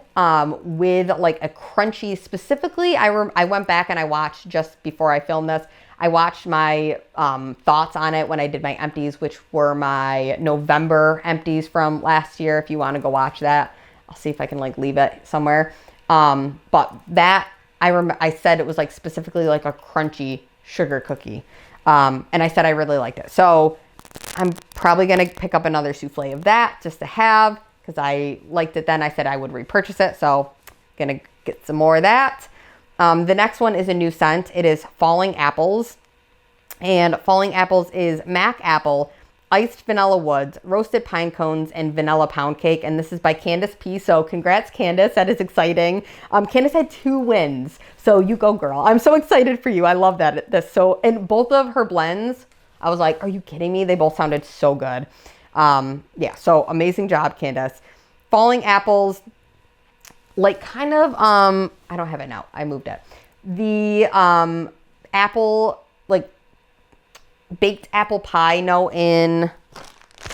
A: with like a crunchy. Specifically, I went back and I watched, just before I filmed this, I watched my thoughts on it when I did my empties, which were my November empties from last year. If you want to go watch that, I'll see if I can like leave it somewhere. But that, I said it was like specifically like a crunchy sugar cookie. And I said I really liked it. So I'm probably going to pick up another souffle of that just to have, because I liked it then. I said I would repurchase it. So going to get some more of that. The next one is a new scent. It is Falling Apples. And Falling Apples is Mac Apple, Iced Vanilla Woods, Roasted Pine Cones, and Vanilla Pound Cake. And this is by Candace P. So congrats, Candace. That is exciting. Candace had 2 wins. So you go, girl. I'm so excited for you. I love that. And both of her blends, I was like, are you kidding me? They both sounded so good. Yeah, so amazing job, Candace. Falling Apples, like kind of, I don't have it now. I moved it. The apple, like baked apple pie note in,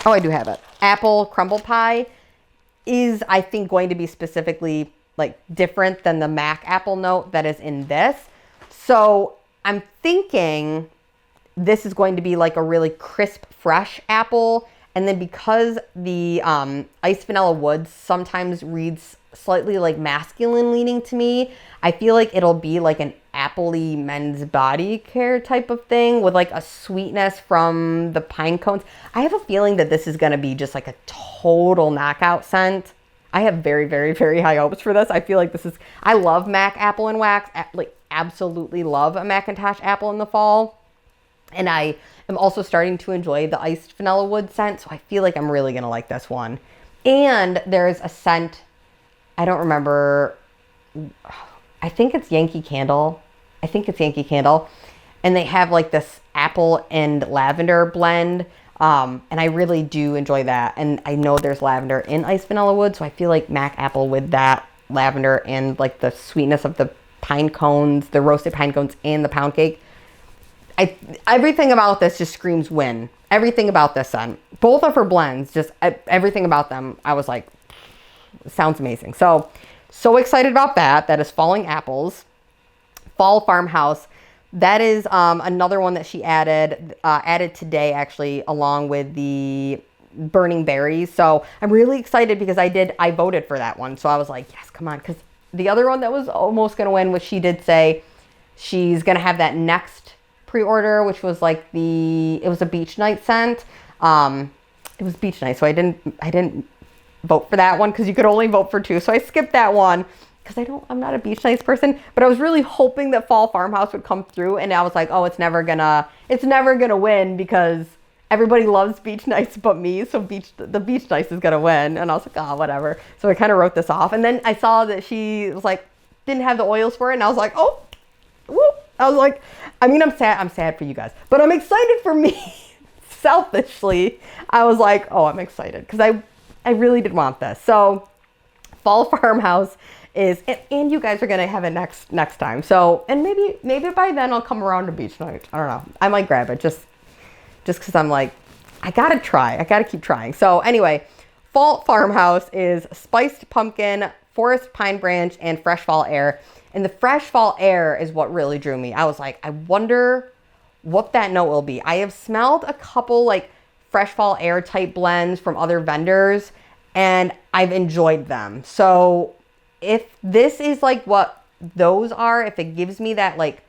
A: oh, I do have it. Apple crumble pie is, I think, going to be specifically like different than the Mac apple note that is in this. So I'm thinking this is going to be like a really crisp, fresh apple. And then because the iced vanilla woods sometimes reads slightly like masculine leaning to me, I feel like it'll be like an appley men's body care type of thing with like a sweetness from the pine cones. I have a feeling that this is going to be just like a total knockout scent. I have very, very, very high hopes for this. I feel like this is, I love MAC apple and wax, like absolutely love a Macintosh apple in the fall. And I am also starting to enjoy the iced vanilla wood scent. So I feel like I'm really going to like this one. And there's a scent, I don't remember, I think it's Yankee Candle. I think it's Yankee Candle. And they have like this apple and lavender blend. And I really do enjoy that. And I know there's lavender in iced vanilla wood. So I feel like MAC apple with that lavender and like the sweetness of the pine cones, the roasted pine cones and the pound cake. Everything about this just screams win. Everything about this scent. Both of her blends, just everything about them, I was like, sounds amazing. So excited about that. That is Falling Apples. Fall Farmhouse. That is another one that she added today, actually, along with the Burning Berries. So I'm really excited because I voted for that one. So I was like, yes, come on. Because the other one that was almost going to win was she did say she's going to have that next pre-order, which was like it was a beach night scent. It was beach night. So I didn't vote for that one because you could only vote for two. So I skipped that one. Because I'm not a beach nights person, but I was really hoping that Fall Farmhouse would come through, and I was like, oh, it's never gonna win because everybody loves beach nights but me, so the beach nights is gonna win. And I was like, oh, whatever. So I kind of wrote this off, and then I saw that she was like, didn't have the oils for it, and I was like, oh, whoop. I was like, I mean, I'm sad for you guys, but I'm excited for me. Selfishly, I was like, oh, I'm excited because I really did want this. So Fall Farmhouse is, and you guys are gonna have it next time. So, and maybe by then I'll come around to beach night. I don't know. I might grab it just because I'm like, I gotta try. I gotta keep trying. So anyway, Fall Farmhouse is spiced pumpkin, forest pine branch, and fresh fall air. And the fresh fall air is what really drew me. I was like, I wonder what that note will be. I have smelled a couple like fresh fall air type blends from other vendors, and I've enjoyed them. So if this is like what those are, if it gives me that like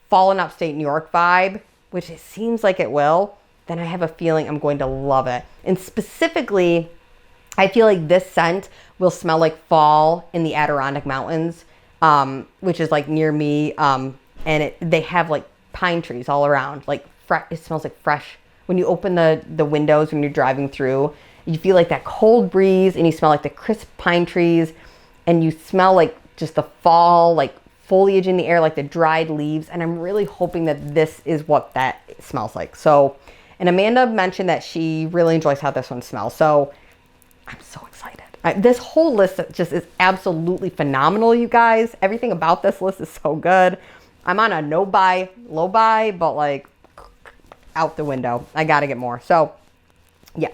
A: fall in upstate New York vibe, which it seems like it will, then I have a feeling I'm going to love it. And specifically, I feel like this scent will smell like fall in the Adirondack Mountains, which is like near me. And they have like pine trees all around. Like it smells like fresh. When you open the windows when you're driving through, you feel like that cold breeze and you smell like the crisp pine trees. And you smell like just the fall, like foliage in the air, like the dried leaves. And I'm really hoping that this is what that smells like. So, and Amanda mentioned that she really enjoys how this one smells. So I'm so excited. This whole list just is absolutely phenomenal, you guys. Everything about this list is so good. I'm on a no buy, low buy, but like out the window. I got to get more. So yeah,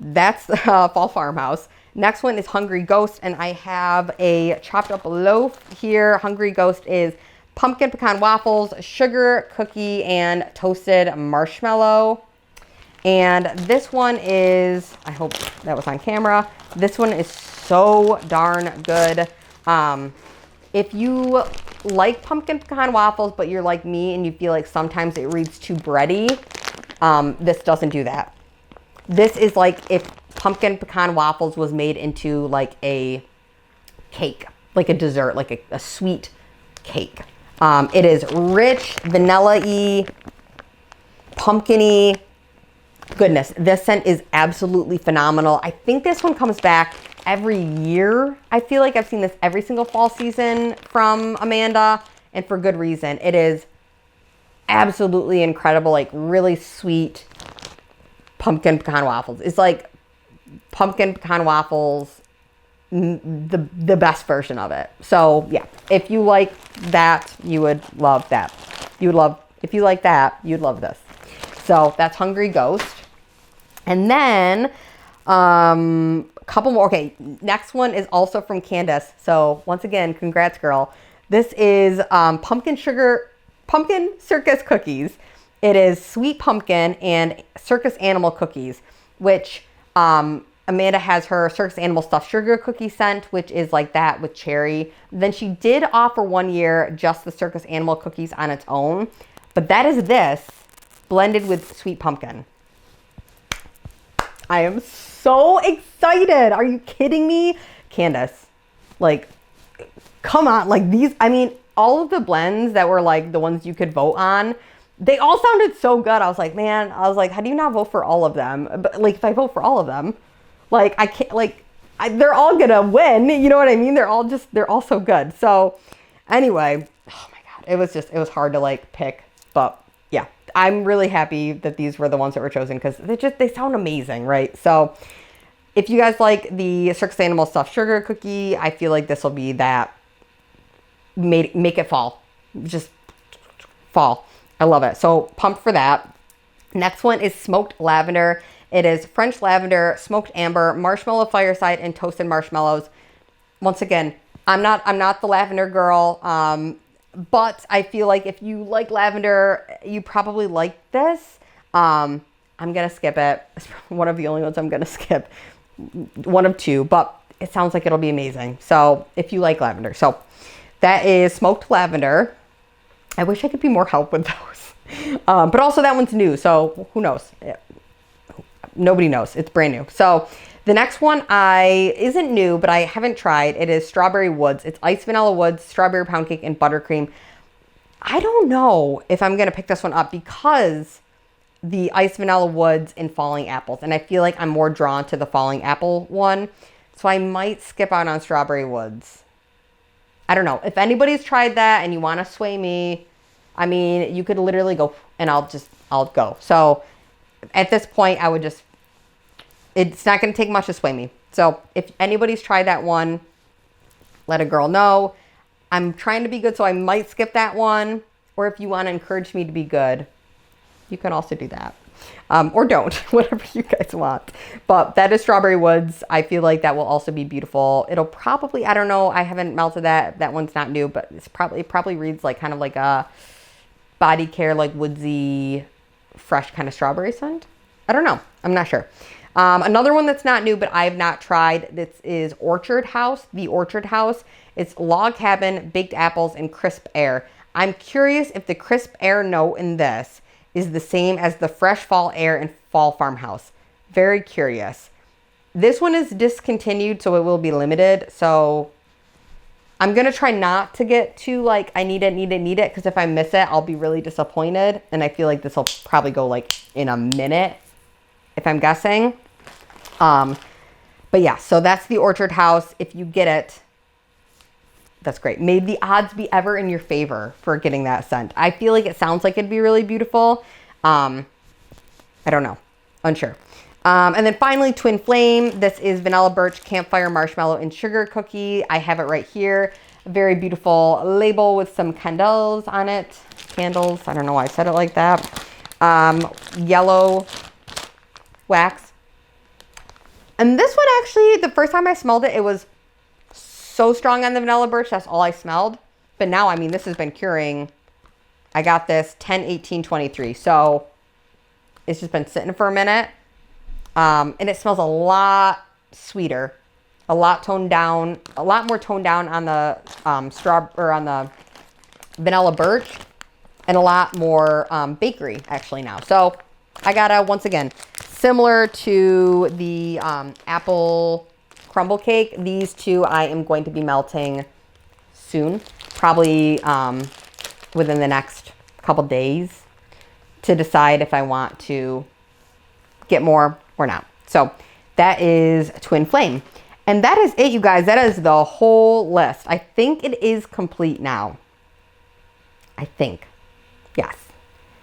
A: that's Fall Farmhouse. Next one is Hungry Ghost, and I have a chopped up loaf here. Hungry Ghost is pumpkin pecan waffles, sugar cookie, and toasted marshmallow. And this one is, I hope that was on camera. This one is so darn good. If you like pumpkin pecan waffles, but you're like me and you feel like sometimes it reads too bready, this doesn't do that. This is like if pumpkin pecan waffles was made into like a cake, like a dessert, like a sweet cake. It is rich, vanilla-y, pumpkin-y. Goodness, this scent is absolutely phenomenal. I think this one comes back every year. I feel like I've seen this every single fall season from Amanda, and for good reason. It is absolutely incredible, like really sweet pumpkin pecan waffles. It's like pumpkin pecan waffles, the best version of it. So yeah, if you like that, you would love that. If you like that, you'd love this. So that's Hungry Ghost. And then a couple more. Okay, next one is also from Candace. So once again, congrats, girl. This is pumpkin circus cookies. It is sweet pumpkin and circus animal cookies. which Amanda has her Circus Animal Stuffed Sugar Cookie scent, which is like that with cherry. Then she did offer 1 year just the Circus Animal cookies on its own, but that is this blended with sweet pumpkin. I am so excited. Are you kidding me? Candace, like, come on. Like these, I mean, all of the blends that were like the ones you could vote on, they all sounded so good. I was like, man, how do you not vote for all of them? But like, if I vote for all of them, like, I can't, like, they're all gonna win. You know what I mean? They're all so good. So anyway, oh my God, it was hard to like pick, but yeah, I'm really happy that these were the ones that were chosen because they sound amazing, right? So if you guys like the Circus Animal Stuffed Sugar Cookie, I feel like this will be that. Make it fall. Just fall. I love it. So pumped for that. Next one is smoked lavender. It is French lavender, smoked amber, marshmallow fireside, and toasted marshmallows. Once again, I'm not the lavender girl, but I feel like if you like lavender, you probably like this. I'm gonna skip it. It's one of the only ones I'm gonna skip. One of two, but it sounds like it'll be amazing. So if you like lavender, so that is smoked lavender. I wish I could be more help with those. But also that one's new, so who knows? Nobody knows. It's brand new. So the next one isn't new, but I haven't tried. It is Strawberry Woods. It's iced vanilla woods, strawberry pound cake, and buttercream. I don't know if I'm going to pick this one up because the iced vanilla woods and falling apples. And I feel like I'm more drawn to the falling apple one. So I might skip out on Strawberry Woods. I don't know. If anybody's tried that and you want to sway me, I mean, you could literally go and I'll go. So at this point, it's not going to take much to sway me. So if anybody's tried that one, let a girl know. I'm trying to be good, so I might skip that one. Or if you want to encourage me to be good, you can also do that. Or don't, whatever you guys want. But that is Strawberry Woods. I feel like that will also be beautiful. It'll probably, I don't know, I haven't melted that. That one's not new, but it probably reads like kind of like a body care, like woodsy, fresh kind of strawberry scent. I don't know. I'm not sure. Another one that's not new, but I have not tried. This is Orchard House, the Orchard House. It's log cabin, baked apples, and crisp air. I'm curious if the crisp air note in this is the same as the fresh fall air in Fall Farmhouse. Very curious. This one is discontinued, so it will be limited. So I'm going to try not to get too like, I need it, because if I miss it, I'll be really disappointed. And I feel like this will probably go like in a minute, if I'm guessing. But yeah, so that's the Orchard House. If you get it, that's great. May the odds be ever in your favor for getting that scent. I feel like it sounds like it'd be really beautiful. I don't know. Unsure. And then finally, Twin Flame. This is Vanilla Birch, Campfire Marshmallow, and Sugar Cookie. I have it right here. A very beautiful label with some candles on it. Candles. I don't know why I said it like that. Yellow wax. And this one actually, the first time I smelled it, it was so strong on the Vanilla Birch. That's all I smelled. But now, I mean, this has been curing. I got this 10/18/23. So it's just been sitting for a minute. And it smells a lot sweeter, a lot toned down, a lot more toned down on the on the Vanilla Birch, and a lot more bakery actually now. So I got a, once again, similar to the apple crumble cake. These two I am going to be melting soon, probably within the next couple days, to decide if I want to get more or not. So that is Twin Flame. And that is it, you guys. That is the whole list. I think it is complete now. I think. Yes.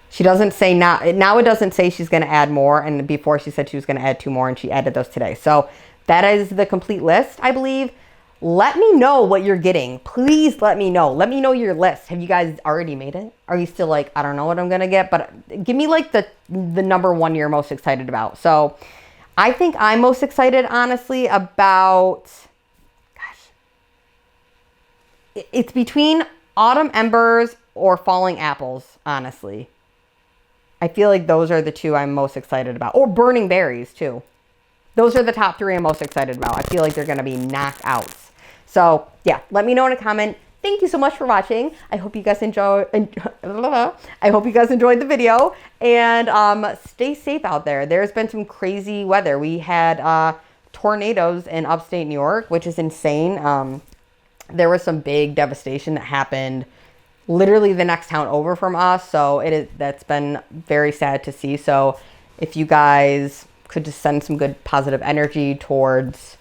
A: She doesn't say now it doesn't say she's going to add more. And before she said she was going to add 2 more, and she added those today. So that is the complete list, I believe. Let me know what you're getting. Please let me know. Let me know your list. Have you guys already made it? Are you still like, I don't know what I'm going to get? But give me like the number one you're most excited about. So I think I'm most excited, honestly, about, gosh, it's between Autumn Embers or Falling Apples, honestly. I feel like those are the two I'm most excited about. Or burning berries too. Those are the top three I'm most excited about. I feel like they're going to be knockouts. So yeah, let me know in a comment. Thank you so much for watching. I hope you guys enjoyed the video, and stay safe out there. There's been some crazy weather. We had tornadoes in upstate New York, which is insane. There was some big devastation that happened literally the next town over from us. So that's been very sad to see. So if you guys could just send some good positive energy towards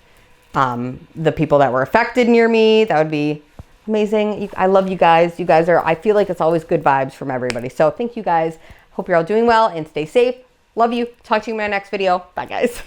A: the people that were affected near me, that would be amazing. I love you guys. You guys are, I feel like it's always good vibes from everybody. So thank you guys. Hope you're all doing well and stay safe. Love you. Talk to you in my next video. Bye guys.